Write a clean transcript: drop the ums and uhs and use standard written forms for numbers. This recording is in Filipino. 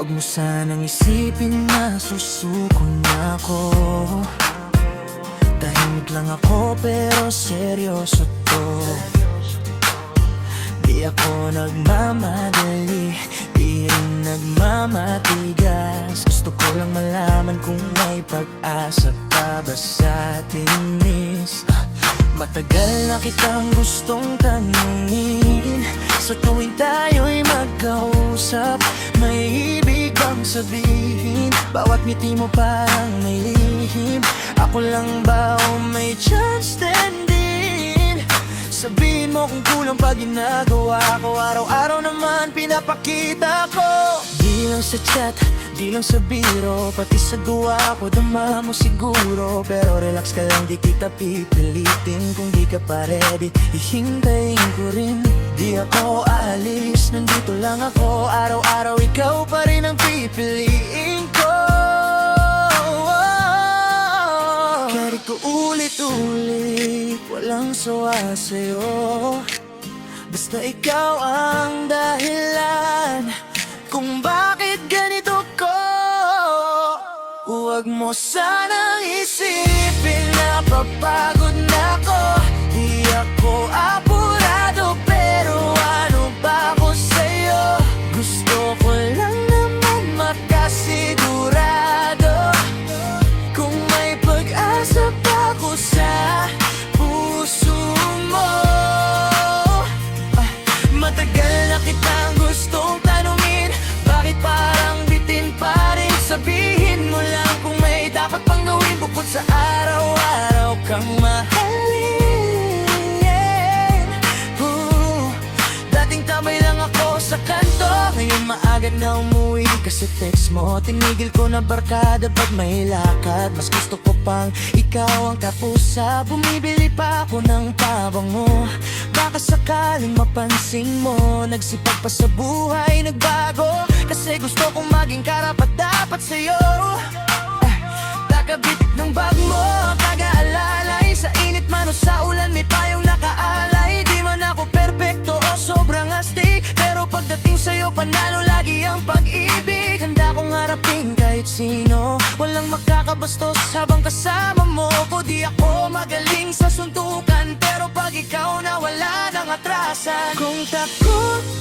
Huwag mo sanang isipin na susuko na ako. Tahimik lang ako pero seryoso to. Di ako nagmamadali, di rin nagmamatigas. Gusto ko lang malaman kung may pag-asa pa ba sa tinis. Matagal na kitang gustong tanungin, sa tuwing tayo'y magkausap, may ibig bang sabihin? Bawat ngiti mo parang may lihim. Ako lang ba o may chance din? Sabihin mo kung kulang pa ginagawa ko. Araw-araw naman pinapakita ko. Di lang sa chat, di lang sa biro, pati sa duwa ko dama mo siguro. Pero relax ka lang, di kita pipilitin. Kung di ka pa ready, hihintayin ko rin. Di ako aalis, nandito lang ako. Araw-araw ikaw pa rin ang pipiliin ko. Kahit ko ulit-ulit, walang sawa sa'yo. Basta ikaw ang dahilan kung bakit ganito ko. Huwag mo sanang isipin na papagod na ako. Di ako apurado, pero ano ba ako sa'yo? Gusto ko lang naman makasigurado kung may pag-asa pa ako sa puso mo. Matagal na kitang gustong tanungin, bakit parang bitin pa rin? Sabihin mo lang kung may dapat pang gawin bukod sa araw-araw kang mahalin. Dating tambay lang ako sa kanto, ngayon maaga na umuwi kasi text mo. Tinigil ko na barkada pag may lakad. Mas gusto ko pang ikaw ang kapusa. Bumibili pa ako ng pabango, baka sakaling mapansin mo. Nagsipag pa sa buhay, nagbago, kasi gusto kong maging karapat-dapat sa'yo. Takabitik ng bag mo, taga-alalay. Sa init man o sa ulan, may payong nakaalay. Di man ako perpekto o sobrang astig, pero pagdating sa'yo, panalo lagi ang pag-ibig. Handa kong harapin kahit sino, walang makakabastos habang kasama mo ko. Di ako magaling sa suntukan, pero pag ikaw na wala nang atrasan. Kung takot